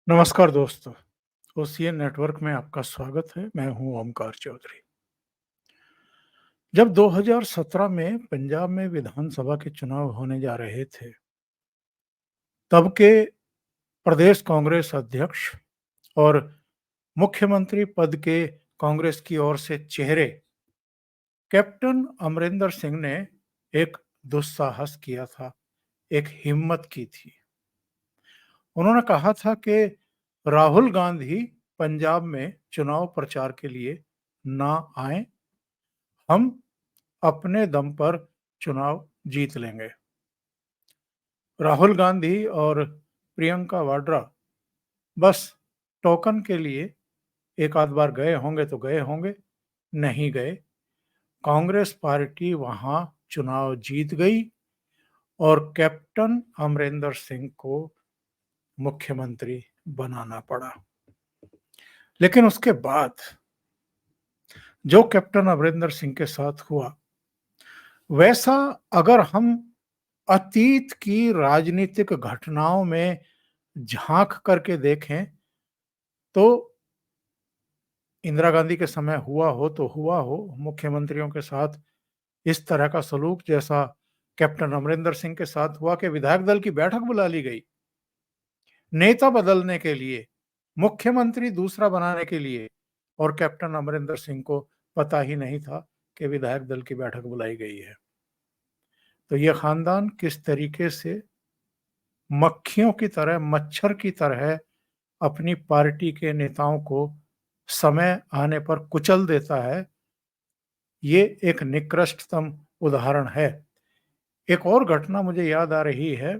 नमस्कार दोस्तों, OCN network में आपका स्वागत है। मैं हूं ओमकार चौधरी। जब 2017 में पंजाब में विधानसभा के चुनाव होने जा रहे थे, तब के प्रदेश कांग्रेस अध्यक्ष और मुख्यमंत्री पद के कांग्रेस की ओर से चेहरे कैप्टन अमरिंदर सिंह ने एक दुस्साहस किया था, एक हिम्मत की थी। उन्होंने कहा था कि राहुल गांधी पंजाब में चुनाव प्रचार के लिए ना आए, हम अपने दम पर चुनाव जीत लेंगे। राहुल गांधी और प्रियंका वाड्रा बस टोकन के लिए एक आध बार गए होंगे तो गए होंगे, नहीं गए। कांग्रेस पार्टी वहां चुनाव जीत गई और कैप्टन अमरिंदर सिंह को मुख्यमंत्री बनाना पड़ा। लेकिन उसके बाद जो कैप्टन अमरिंदर सिंह के साथ हुआ, वैसा अगर हम अतीत की राजनीतिक घटनाओं में झांक करके देखें तो इंदिरा गांधी के समय हुआ हो तो हुआ हो मुख्यमंत्रियों के साथ इस तरह का सलूक जैसा कैप्टन अमरिंदर सिंह के साथ हुआ कि विधायक दल की बैठक बुला ली गई नेता बदलने के लिए, मुख्यमंत्री दूसरा बनाने के लिए, और कैप्टन अमरिंदर सिंह को पता ही नहीं था कि विधायक दल की बैठक बुलाई गई है। तो यह खानदान किस तरीके से मक्खियों की तरह, मच्छर की तरह अपनी पार्टी के नेताओं को समय आने पर कुचल देता है, ये एक निकृष्टतम उदाहरण है। एक और घटना मुझे याद आ रही है।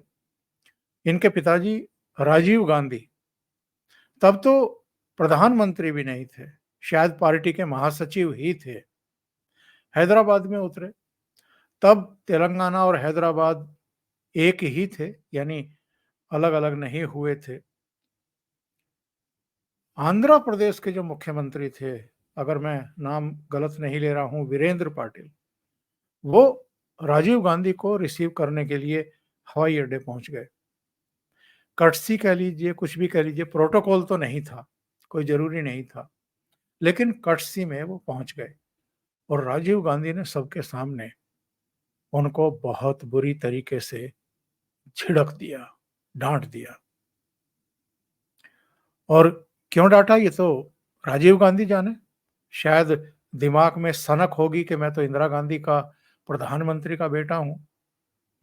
इनके पिताजी राजीव गांधी तब तो प्रधानमंत्री भी नहीं थे, शायद पार्टी के महासचिव ही थे। हैदराबाद में उतरे, तब तेलंगाना और हैदराबाद एक ही थे, यानी अलग अलग नहीं हुए थे। आंध्र प्रदेश के जो मुख्यमंत्री थे, अगर मैं नाम गलत नहीं ले रहा हूं, वीरेंद्र पाटिल, वो राजीव गांधी को रिसीव करने के लिए हवाई अड्डे पहुंच गए। कर्टसी कह लीजिए, कुछ भी कह लीजिए, प्रोटोकॉल तो नहीं था, कोई जरूरी नहीं था, लेकिन कर्टसी में वो पहुंच गए और राजीव गांधी ने सबके सामने उनको बहुत बुरी तरीके से झिड़क दिया, डांट दिया। और क्यों डांटा ये तो राजीव गांधी जाने। शायद दिमाग में सनक होगी कि मैं तो इंदिरा गांधी का प्रधानमंत्री का बेटा हूं,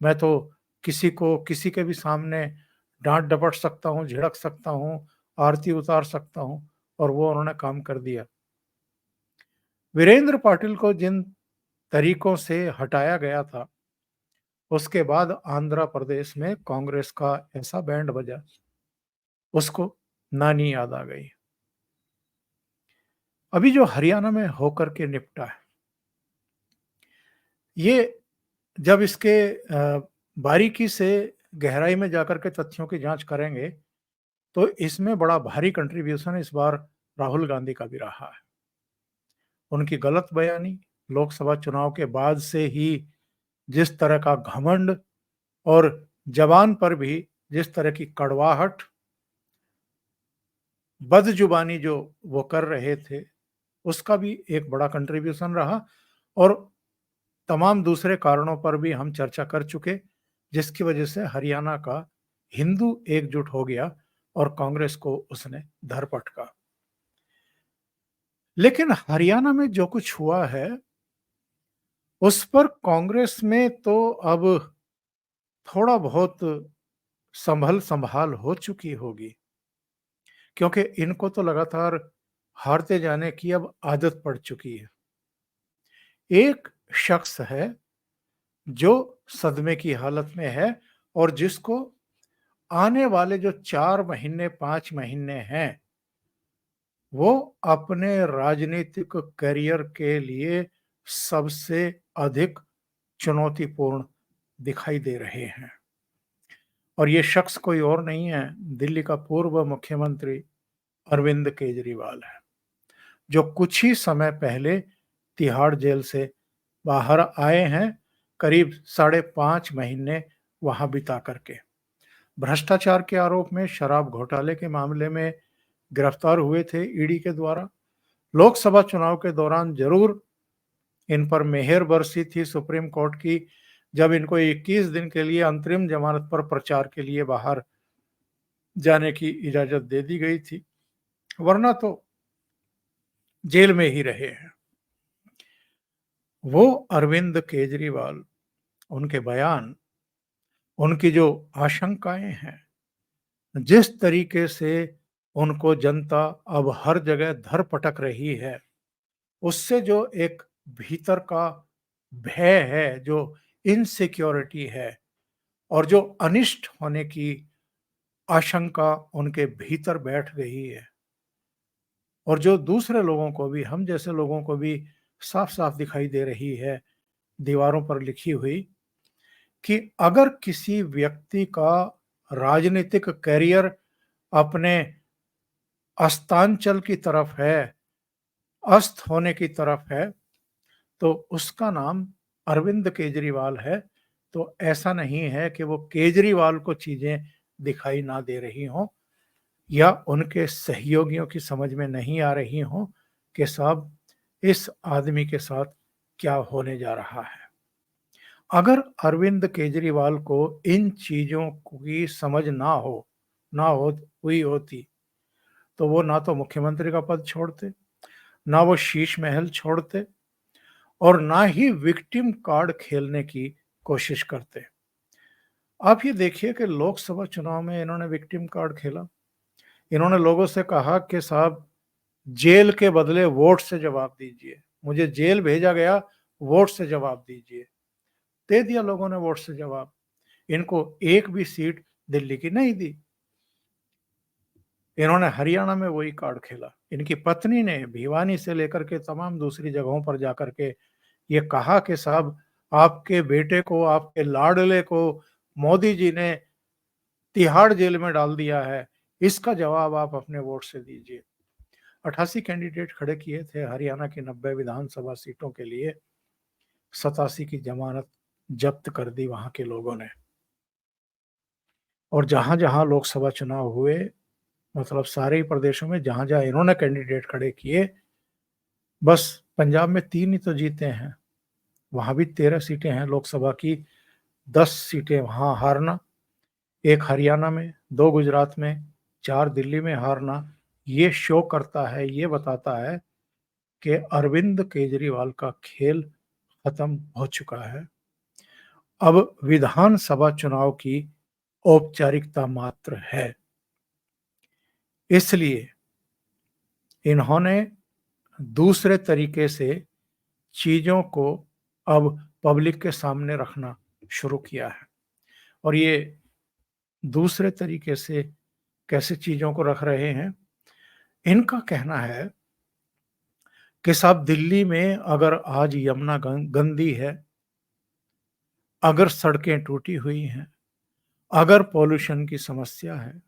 मैं तो किसी को किसी के भी सामने डांट डपट सकता हूं, झिड़क सकता हूं, आरती उतार सकता हूं, और वो उन्होंने काम कर दिया। वीरेंद्र पाटिल को जिन तरीकों से हटाया गया था, उसके बाद आंध्र प्रदेश में कांग्रेस का ऐसा बैंड बजा, उसको नानी याद आ गई। अभी जो हरियाणा में होकर के निपटा है, ये जब इसके बारीकी से गहराई में जाकर के तथ्यों की जांच करेंगे तो इसमें बड़ा भारी कंट्रीब्यूशन इस बार राहुल गांधी का भी रहा है। उनकी गलत बयानी, लोकसभा चुनाव के बाद से ही जिस तरह का घमंड और जबान पर भी जिस तरह की कड़वाहट, बदजुबानी जो वो कर रहे थे, उसका भी एक बड़ा कंट्रीब्यूशन रहा। और तमाम दूसरे कारणों पर भी हम चर्चा कर चुके, जिसकी वजह से हरियाणा का हिंदू एकजुट हो गया और कांग्रेस को उसने धर पटका। लेकिन हरियाणा में जो कुछ हुआ है, उस पर कांग्रेस में तो अब थोड़ा बहुत संभल संभाल हो चुकी होगी, क्योंकि इनको तो लगातार हारते जाने की अब आदत पड़ चुकी है। एक शख्स है जो सदमे की हालत में है और जिसको आने वाले जो 4 महीने 5 महीने हैं, वो अपने राजनीतिक करियर के लिए सबसे अधिक चुनौतीपूर्ण दिखाई दे रहे हैं। और ये शख्स कोई और नहीं है, दिल्ली का पूर्व मुख्यमंत्री अरविंद केजरीवाल है, जो कुछ ही समय पहले तिहाड़ जेल से बाहर आए हैं, करीब 5.5 महीने वहां बिता करके। भ्रष्टाचार के आरोप में, शराब घोटाले के मामले में गिरफ्तार हुए थे ईडी के द्वारा। लोकसभा चुनाव के दौरान जरूर इन पर मेहर बरसी थी सुप्रीम कोर्ट की, जब इनको 21 दिन के लिए अंतरिम जमानत पर प्रचार के लिए बाहर जाने की इजाजत दे दी गई थी, वरना तो जेल में ही रहे हैं। वो अरविंद केजरीवाल, उनके बयान, उनकी जो आशंकाएं हैं, जिस तरीके से उनको जनता अब हर जगह धर पटक रही है, उससे जो एक भीतर का भय है, जो इनसिक्योरिटी है और जो अनिष्ट होने की आशंका उनके भीतर बैठ गई है, और जो दूसरे लोगों को भी, हम जैसे लोगों को भी साफ साफ दिखाई दे रही है, दीवारों पर लिखी हुई, कि अगर किसी व्यक्ति का राजनीतिक करियर अपने अस्तांचल की तरफ है, अस्त होने की तरफ है, तो उसका नाम अरविंद केजरीवाल है। तो ऐसा नहीं है कि वो केजरीवाल को चीजें दिखाई ना दे रही हों या उनके सहयोगियों की समझ में नहीं आ रही हों कि साहब इस आदमी के साथ क्या होने जा रहा है। अगर अरविंद केजरीवाल को इन चीजों की समझ ना हो हुई होती, तो वो ना तो मुख्यमंत्री का पद छोड़ते, ना वो शीश महल छोड़ते, और ना ही विक्टिम कार्ड खेलने की कोशिश करते। आप ये देखिए कि लोकसभा चुनाव में इन्होंने विक्टिम कार्ड खेला। इन्होंने लोगों से कहा कि साहब जेल के बदले वोट से जवाब दीजिए, मुझे जेल भेजा गया, वोट से जवाब दीजिए। दे दिया लोगों ने वोट से जवाब। इनको एक भी सीट दिल्ली की नहीं दी। इन्होंने हरियाणा में वही कार्ड खेला। इनकी पत्नी ने भिवानी से लेकर के तमाम दूसरी जगहों पर जाकर के ये कहा कि साहब आपके बेटे को, आपके लाडले को मोदी जी ने तिहाड़ जेल में डाल दिया है, इसका जवाब आप अपने वोट से दीजिए। 88 कैंडिडेट खड़े किए थे हरियाणा की 90 विधानसभा सीटों के लिए। 87 की जमानत जब्त कर दी वहां के लोगों ने। और जहां जहां लोकसभा चुनाव हुए, मतलब सारे ही प्रदेशों में जहां जहां इन्होंने कैंडिडेट खड़े किए, बस पंजाब में 3 ही तो जीते हैं, वहां भी 13 सीटें हैं लोकसभा की, 10 सीटें वहां हारना, एक हरियाणा में, 2 गुजरात में, 4 दिल्ली में हारना, ये शो करता है, ये बताता है कि अरविंद केजरीवाल का खेल खत्म हो चुका है। अब विधानसभा चुनाव की औपचारिकता मात्र है। इसलिए इन्होंने दूसरे तरीके से चीजों को अब पब्लिक के सामने रखना शुरू किया है। और ये दूसरे तरीके से कैसे चीजों को रख रहे हैं, इनका कहना है कि साहब दिल्ली में अगर आज यमुना गंदी है, अगर सड़कें टूटी हुई हैं, अगर पॉल्यूशन की समस्या है,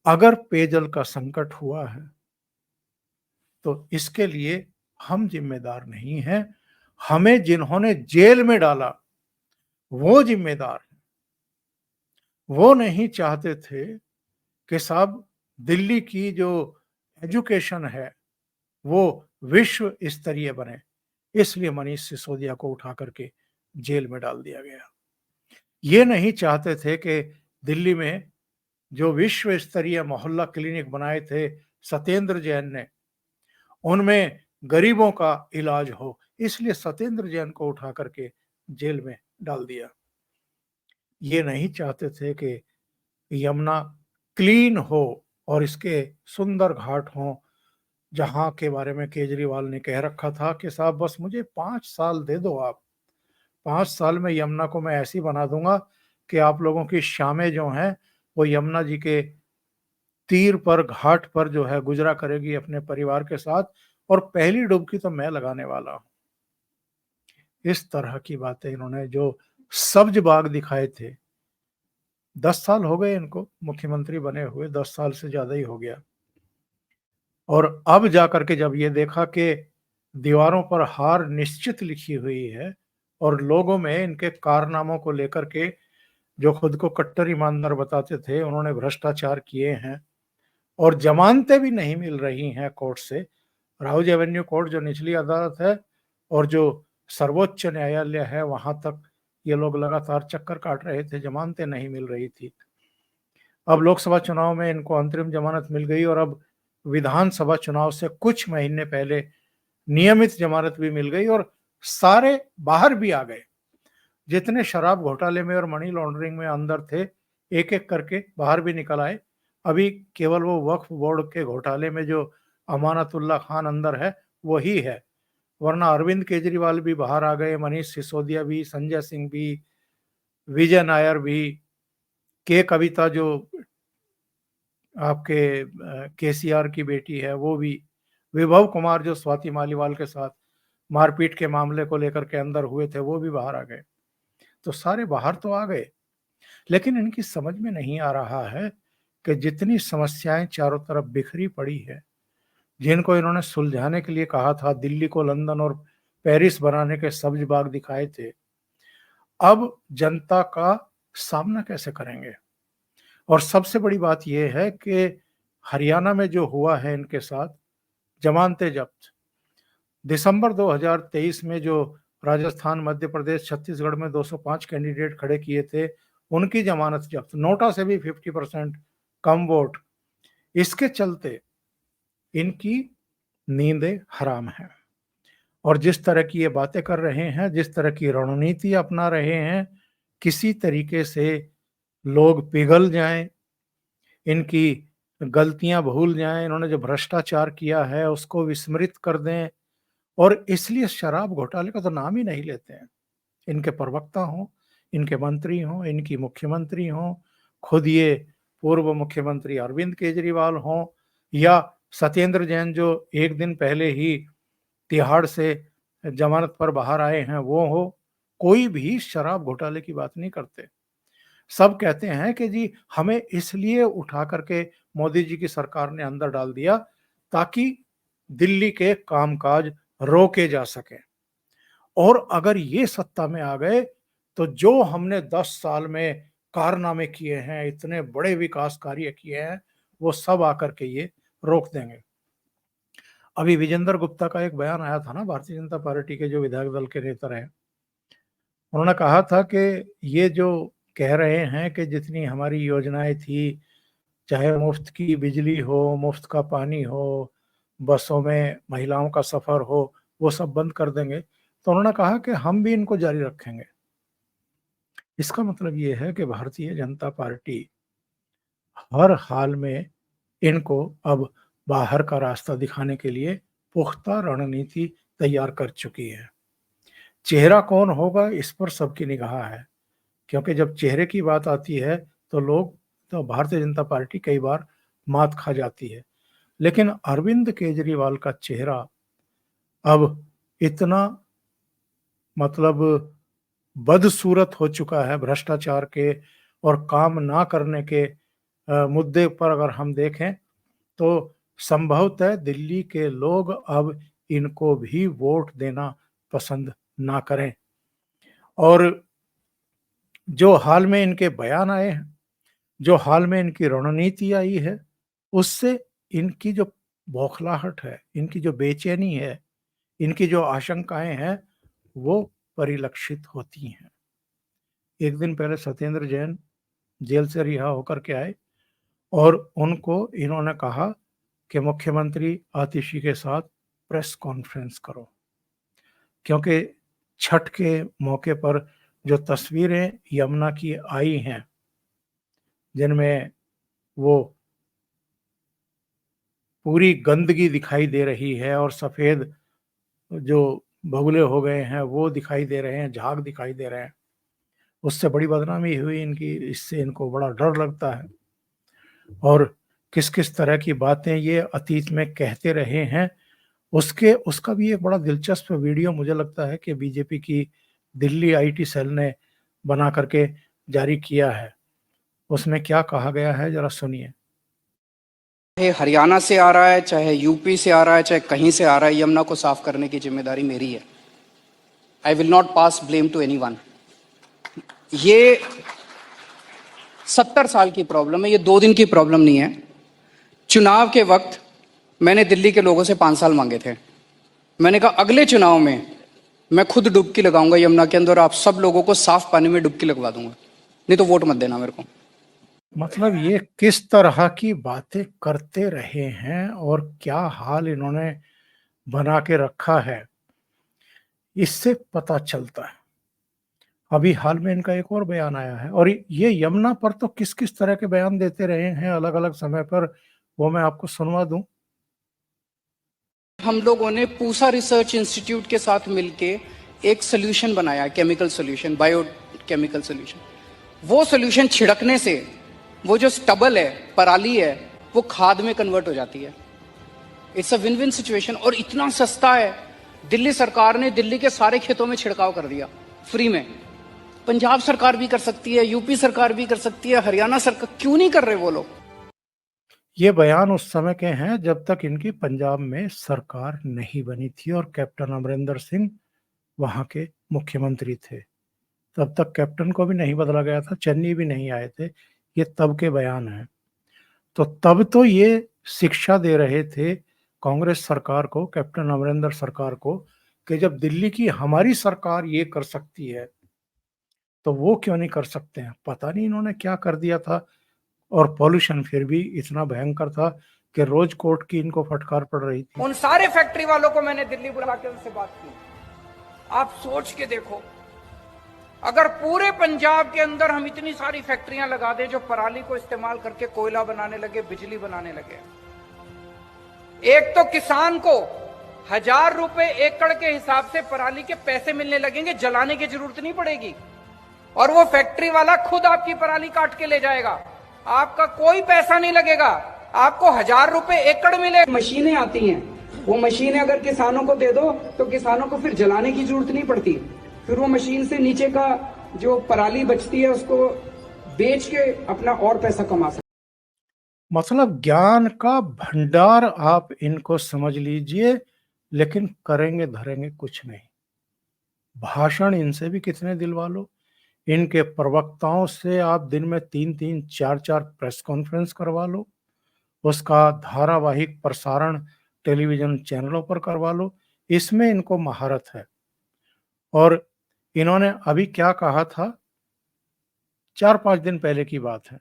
अगर पेयजल का संकट हुआ है, तो इसके लिए हम जिम्मेदार नहीं हैं। हमें जिन्होंने जेल में डाला वो जिम्मेदार हैं। वो नहीं चाहते थे कि साहब दिल्ली की जो एजुकेशन है वो विश्व स्तरीय बने, इसलिए मनीष सिसोदिया को उठा करके जेल में डाल दिया गया। ये नहीं चाहते थे कि दिल्ली में जो विश्व स्तरीय मोहल्ला क्लिनिक बनाए थे सत्येंद्र जैन ने, उनमें गरीबों का इलाज हो, इसलिए सत्येंद्र जैन को उठा करके जेल में डाल दिया। ये नहीं चाहते थे कि यमुना क्लीन हो और इसके सुंदर घाट हों, जहां के बारे में केजरीवाल ने कह रखा था कि साहब बस मुझे 5 साल दे दो आप, 5 साल में यमुना को मैं ऐसी बना दूंगा कि आप लोगों की शामें जो हैं वो यमुना जी के तीर पर, घाट पर जो है गुजरा करेगी अपने परिवार के साथ, और पहली डुबकी तो मैं लगाने वाला हूं। इस तरह की बातें इन्होंने जो सब्ज बाग दिखाए थे, 10 साल हो गए इनको मुख्यमंत्री बने हुए, 10 साल से ज्यादा ही हो गया। और अब जाकर के जब ये देखा कि दीवारों पर हार निश्चित लिखी हुई है और लोगों में इनके कारनामों को लेकर के जो खुद को कट्टर ईमानदार बताते थे, उन्होंने भ्रष्टाचार किए हैं और जमानतें भी नहीं मिल रही हैं कोर्ट से। राउज एवेन्यू कोर्ट जो निचली अदालत है और जो सर्वोच्च न्यायालय है, वहां तक ये लोग लगातार चक्कर काट रहे थे, जमानतें नहीं मिल रही थी। अब लोकसभा चुनाव में इनको अंतरिम जमानत मिल गई और अब विधानसभा चुनाव से कुछ महीने पहले नियमित जमानत भी मिल गई और सारे बाहर भी आ गए। जितने शराब घोटाले में और मनी लॉन्ड्रिंग में अंदर थे, एक एक करके बाहर भी निकल आए। अभी केवल वो वक्फ बोर्ड के घोटाले में जो अमानतुल्लाह खान अंदर है वही है, वरना अरविंद केजरीवाल भी बाहर आ गए, मनीष सिसोदिया भी, संजय सिंह भी, विजय नायर भी, के कविता जो आपके केसीआर की बेटी है वो भी, विभव कुमार जो स्वाति मालीवाल के साथ मारपीट के मामले को लेकर के अंदर हुए थे वो भी बाहर आ गए। तो सारे बाहर तो आ गए, लेकिन इनकी समझ में नहीं आ रहा है कि जितनी समस्याएं चारों तरफ बिखरी पड़ी है, जिनको इन्होंने सुलझाने के लिए कहा था, दिल्ली को लंदन और पेरिस बनाने के सब्ज बाग दिखाए थे, अब जनता का सामना कैसे करेंगे। और सबसे बड़ी बात यह है कि हरियाणा में जो हुआ है इनके साथ, जमानतें जब्त, दिसंबर 2023 में जो राजस्थान, मध्य प्रदेश, छत्तीसगढ़ में 205 कैंडिडेट खड़े किए थे, उनकी जमानत जब्त, नोटा से भी 50% कम वोट। इसके चलते इनकी नींदें हराम है और जिस तरह की ये बातें कर रहे हैं, जिस तरह की रणनीति अपना रहे हैं, किसी तरीके से लोग पिघल जाएं, इनकी गलतियां भूल जाएं, इन्होंने जो भ्रष्टाचार किया है उसको विस्मृत कर दें और इसलिए शराब घोटाले का तो नाम ही नहीं लेते हैं। इनके प्रवक्ता हों, इनके मंत्री हों, इनकी मुख्यमंत्री हों, खुद ये पूर्व मुख्यमंत्री अरविंद केजरीवाल हों या सत्येंद्र जैन जो एक दिन पहले ही तिहाड़ से जमानत पर बाहर आए हैं वो हो, कोई भी शराब घोटाले की बात नहीं करते। सब कहते हैं कि जी हमें इसलिए उठा करके मोदी जी की सरकार ने अंदर डाल दिया ताकि दिल्ली के कामकाज रोके जा सके, और अगर ये सत्ता में आ गए तो जो हमने 10 साल में कारनामे किए हैं, इतने बड़े विकास कार्य किए हैं, वो सब आकर के ये रोक देंगे। अभी विजेंद्र गुप्ता का एक बयान आया था ना, भारतीय जनता पार्टी के जो विधायक दल के नेता रहे, उन्होंने कहा था कि ये जो कह रहे हैं कि जितनी हमारी योजनाएं थी, चाहे मुफ्त की बिजली हो, मुफ्त का पानी हो, बसों में महिलाओं का सफर हो, वो सब बंद कर देंगे। तो उन्होंने कहा कि हम भी इनको जारी रखेंगे। इसका मतलब ये है कि भारतीय जनता पार्टी हर हाल में इनको अब बाहर का रास्ता दिखाने के लिए पुख्ता रणनीति तैयार कर चुकी है। चेहरा कौन होगा इस पर सबकी निगाह है, क्योंकि जब चेहरे की बात आती है तो भारतीय जनता पार्टी कई बार मात खा जाती है। लेकिन अरविंद केजरीवाल का चेहरा अब इतना मतलब बदसूरत हो चुका है भ्रष्टाचार के और काम ना करने के मुद्दे पर अगर हम देखें तो संभवतः दिल्ली के लोग अब इनको भी वोट देना पसंद ना करें। और जो हाल में इनके बयान आए हैं, जो हाल में इनकी रणनीति आई है, उससे इनकी जो बौखलाहट है, इनकी जो बेचैनी है, इनकी जो आशंकाएं हैं, वो परिलक्षित होती हैं। एक दिन पहले सत्येंद्र जैन जेल से रिहा होकर के आए और उनको इन्होंने कहा कि मुख्यमंत्री आतिशी के साथ प्रेस कॉन्फ्रेंस करो, क्योंकि छठ के मौके पर जो तस्वीरें यमुना की आई हैं, जिनमें वो पूरी गंदगी दिखाई दे रही है और सफ़ेद जो बगुले हो गए हैं वो दिखाई दे रहे हैं, झाग दिखाई दे रहे हैं, उससे बड़ी बदनामी हुई इनकी। इससे इनको बड़ा डर लगता है और किस किस तरह की बातें ये अतीत में कहते रहे हैं, उसका भी एक बड़ा दिलचस्प वीडियो मुझे लगता है कि बीजेपी की दिल्ली आईटी सेल ने बना करके जारी किया है। उसमें क्या कहा गया है, जरा सुनिए। चाहे हरियाणा से आ रहा है, चाहे यूपी से आ रहा है, चाहे कहीं से आ रहा है, यमुना को साफ करने की जिम्मेदारी मेरी है। I will not pass blame to anyone. 70 साल की प्रॉब्लम है, ये 2 दिन की प्रॉब्लम नहीं है। चुनाव के वक्त मैंने दिल्ली के लोगों से 5 साल मांगे थे। मैंने कहा अगले चुनाव में मैं खुद डुबकी लगाऊंगा यमुना के अंदर, आप सब लोगों को साफ पानी में डुबकी लगवा दूंगा, नहीं तो वोट मत देना मेरे को। मतलब ये किस तरह की बातें करते रहे हैं और क्या हाल इन्होंने बना के रखा है, इससे पता चलता है। अभी हाल में इनका एक और बयान आया है, और ये यमुना पर तो किस किस तरह के बयान देते रहे हैं अलग अलग समय पर, वो मैं आपको सुनवा दूं। हम लोगों ने पूसा रिसर्च इंस्टीट्यूट के साथ मिलके एक सोल्यूशन बनाया, केमिकल सोल्यूशन, बायोकेमिकल सोल्यूशन। वो सोल्यूशन छिड़कने से वो जो स्टबल है, पराली है, वो खाद में कन्वर्ट हो जाती है। It's a win win situation, और इतना सस्ता है। दिल्ली सरकार ने दिल्ली के सारे खेतों में छिड़काव कर दिया फ्री में। पंजाब सरकार भी कर सकती है, यूपी सरकार भी कर सकती है, हरियाणा सरकार क्यों नहीं कर रहे वो लोग? ये बयान उस समय के हैं जब तक इनकी पंजाब में सरकार नहीं बनी थी और कैप्टन अमरिंदर सिंह वहां के मुख्यमंत्री थे। तब तक कैप्टन को भी नहीं बदला गया था, चन्नी भी नहीं आए थे। ये तब के बयान हैं। तो तब तो ये शिक्षा दे रहे थे कांग्रेस सरकार को, कैप्टन अमरिंदर सरकार को, कि जब दिल्ली की हमारी सरकार ये कर सकती है तो वो क्यों नहीं कर सकते हैं। पता नहीं इन्होंने क्या कर दिया था। और पॉल्यूशन फिर भी इतना भयंकर था कि रोज कोर्ट की इनको फटकार पड़ रही थी। उन सारे फैक्ट्री वालों को मैंने दिल्ली बुला के उनसे बात की। आप सोच के देखो, अगर पूरे पंजाब के अंदर हम इतनी सारी फैक्ट्रियां लगा दें जो पराली को इस्तेमाल करके कोयला बनाने लगे, बिजली बनाने लगे, एक तो किसान को 1000 रुपए एकड़ के हिसाब से पराली के पैसे मिलने लगेंगे, जलाने की जरूरत नहीं पड़ेगी, और वो फैक्ट्री वाला खुद आपकी पराली काट के ले जाएगा, आपका कोई पैसा नहीं लगेगा, आपको 1000 रुपए एकड़ मिले। मशीनें आती हैं, वो मशीनें अगर किसानों को दे दो तो किसानों को फिर जलाने की जरूरत नहीं पड़ती, फिर वो मशीन से नीचे का जो पराली बचती है उसको बेच के अपना और पैसा कमा सकते। मतलब ज्ञान का भंडार आप इनको समझ लीजिए, लेकिन करेंगे धरेंगे कुछ नहीं। भाषण इनसे भी कितने दिलवा लो। इनके प्रवक्ताओं से आप दिन में 3-3, 4-4 प्रेस कॉन्फ्रेंस करवा लो, उसका धारावाहिक प्रसारण टेलीविजन चैनलों पर करवा लो, इसमें इनको महारत है। और इन्होंने अभी क्या कहा था, 4-5 दिन पहले की बात है।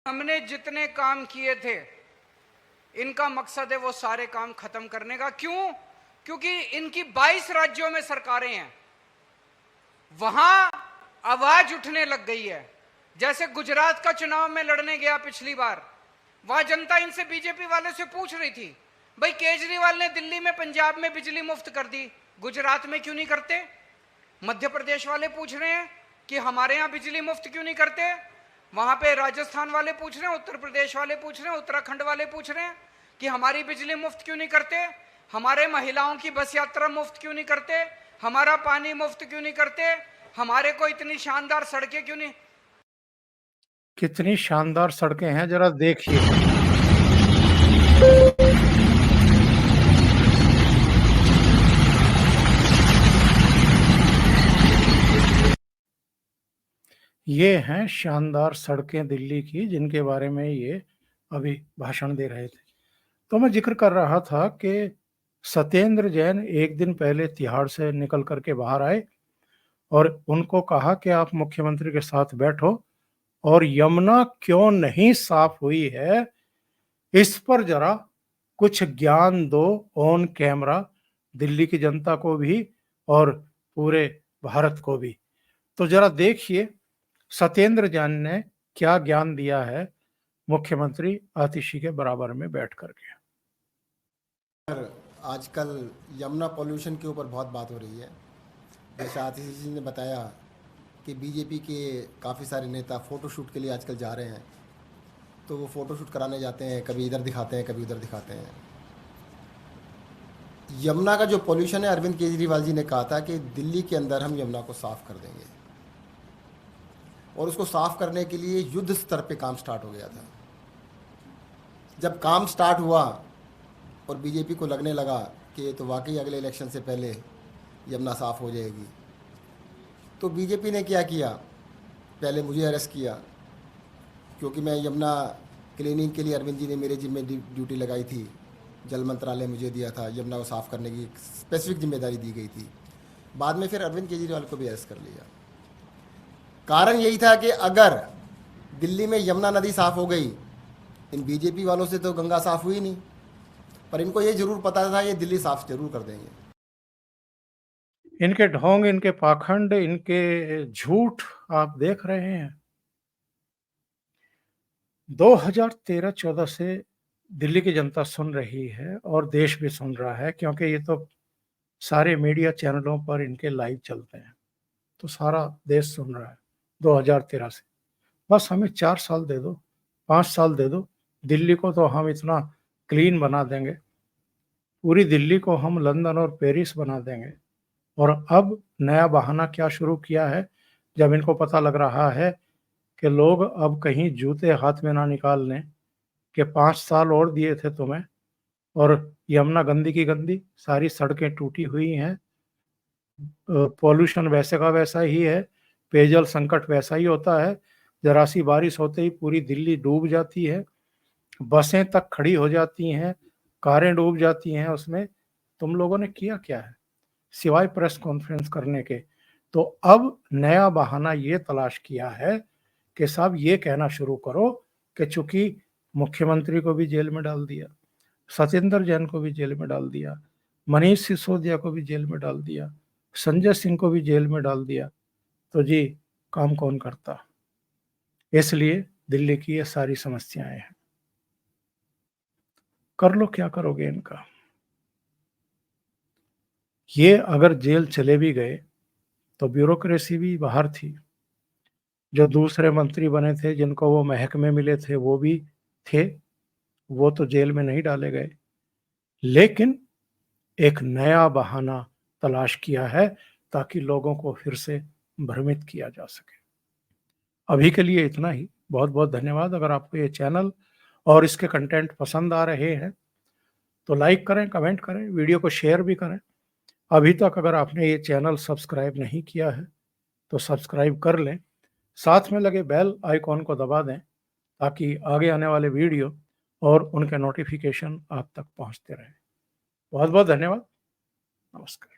हमने जितने काम किए थे, इनका मकसद है वो सारे काम खत्म करने का। क्यों? क्योंकि इनकी 22 राज्यों में सरकारें हैं, वहां आवाज उठने लग गई है। जैसे गुजरात का चुनाव में लड़ने गया पिछली बार, वहां जनता इनसे, बीजेपी वाले से पूछ रही थी, भाई केजरीवाल ने दिल्ली में, पंजाब में बिजली मुफ्त कर दी, गुजरात में क्यों नहीं करते? मध्य प्रदेश वाले पूछ रहे हैं कि हमारे यहां बिजली मुफ्त क्यों नहीं करते? वहां पे राजस्थान वाले पूछ रहे हैं, उत्तर प्रदेश वाले पूछ रहे हैं, उत्तराखंड वाले पूछ रहे हैं कि हमारी बिजली मुफ्त क्यों नहीं करते? हमारे महिलाओं की बस यात्रा मुफ्त क्यों नहीं करते? हमारा पानी मुफ्त क्यों नहीं करते? हमारे को इतनी शानदार सड़कें क्यों नहीं? कितनी शानदार सड़कें हैं, जरा देखिए। ये हैं शानदार सड़कें दिल्ली की, जिनके बारे में ये अभी भाषण दे रहे थे। तो मैं जिक्र कर रहा था कि सत्येंद्र जैन एक दिन पहले तिहाड़ से निकल करके बाहर आए और उनको कहा कि आप मुख्यमंत्री के साथ बैठो और यमुना क्यों नहीं साफ हुई है, इस पर जरा कुछ ज्ञान दो ऑन कैमरा, दिल्ली की जनता को भी और पूरे भारत को भी। तो जरा देखिए सत्येंद्र जैन ने क्या ज्ञान दिया है मुख्यमंत्री आतिशी के बराबर में बैठ करके। आजकल यमुना पॉल्यूशन के ऊपर बहुत बात हो रही है। जैसे आतिशी जी ने बताया कि बीजेपी के काफ़ी सारे नेता फ़ोटोशूट के लिए आजकल जा रहे हैं, तो वो फ़ोटोशूट कराने जाते हैं, कभी इधर दिखाते हैं, कभी उधर दिखाते हैं। यमुना का जो पॉल्यूशन है, अरविंद केजरीवाल जी ने कहा था कि दिल्ली के अंदर हम यमुना को साफ़ कर देंगे, और उसको साफ़ करने के लिए युद्ध स्तर पे काम स्टार्ट हो गया था। जब काम स्टार्ट हुआ और बीजेपी को लगने लगा कि ये तो वाकई अगले इलेक्शन से पहले यमुना साफ़ हो जाएगी, तो बीजेपी ने क्या किया, पहले मुझे अरेस्ट किया क्योंकि मैं यमुना क्लीनिंग के लिए अरविंद जी ने मेरे जिम्मे ड्यूटी लगाई थी। जल मंत्रालय मुझे दिया था, यमुना को साफ़ करने की स्पेसिफिक जिम्मेदारी दी गई थी। बाद में फिर अरविंद केजरीवाल को भी अरेस्ट कर लिया। कारण यही था कि अगर दिल्ली में यमुना नदी साफ़ हो गई, इन बीजेपी वालों से तो गंगा साफ़ हुई नहीं, पर इनको ये जरूर पता था ये दिल्ली साफ़ जरूर कर देंगे। इनके ढोंग, इनके पाखंड, इनके झूठ आप देख रहे हैं। 2013-14 से दिल्ली की जनता सुन रही है और देश भी सुन रहा है, क्योंकि ये तो सारे मीडिया चैनलों पर इनके लाइव चलते हैं, तो सारा देश सुन रहा है 2013 से। बस हमें 4 साल दे दो, 5 साल दे दो, दिल्ली को तो हम इतना क्लीन बना देंगे, पूरी दिल्ली को हम लंदन और पेरिस बना देंगे। और अब नया बहाना क्या शुरू किया है, जब इनको पता लग रहा है कि लोग अब कहीं जूते हाथ में ना निकाल लें कि 5 साल और दिए थे तुम्हें, और यमुना गंदी की गंदी, सारी सड़कें टूटी हुई हैं, पॉल्यूशन वैसे का वैसा ही है, पेयजल संकट वैसा ही होता है, जरा सी बारिश होते ही पूरी दिल्ली डूब जाती है, बसें तक खड़ी हो जाती हैं, कारें डूब जाती हैं उसमें। तुम लोगों ने किया क्या है सिवाय प्रेस कॉन्फ्रेंस करने के? तो अब नया बहाना ये तलाश किया है कि साहब ये कहना शुरू करो कि चूंकि मुख्यमंत्री को भी जेल में डाल दिया, सत्येंद्र जैन को भी जेल में डाल दिया, मनीष सिसोदिया को भी जेल में डाल दिया, संजय सिंह को भी जेल में डाल दिया, तो जी काम कौन करता? इसलिए दिल्ली की ये सारी समस्याएं हैं। कर लो, क्या करोगे इनका? ये अगर जेल चले भी गए तो ब्यूरोक्रेसी भी बाहर थी, जो दूसरे मंत्री बने थे जिनको वो महकमे मिले थे वो भी थे, वो तो जेल में नहीं डाले गए, लेकिन एक नया बहाना तलाश किया है ताकि लोगों को फिर से भ्रमित किया जा सके। अभी के लिए इतना ही। बहुत बहुत धन्यवाद। अगर आपको ये चैनल और इसके कंटेंट पसंद आ रहे हैं तो लाइक करें, कमेंट करें, वीडियो को शेयर भी करें। अभी तक अगर आपने ये चैनल सब्सक्राइब नहीं किया है तो सब्सक्राइब कर लें, साथ में लगे बेल आइकॉन को दबा दें ताकि आगे आने वाले वीडियो और उनके नोटिफिकेशन आप तक पहुंचते रहें। बहुत बहुत धन्यवाद। नमस्कार।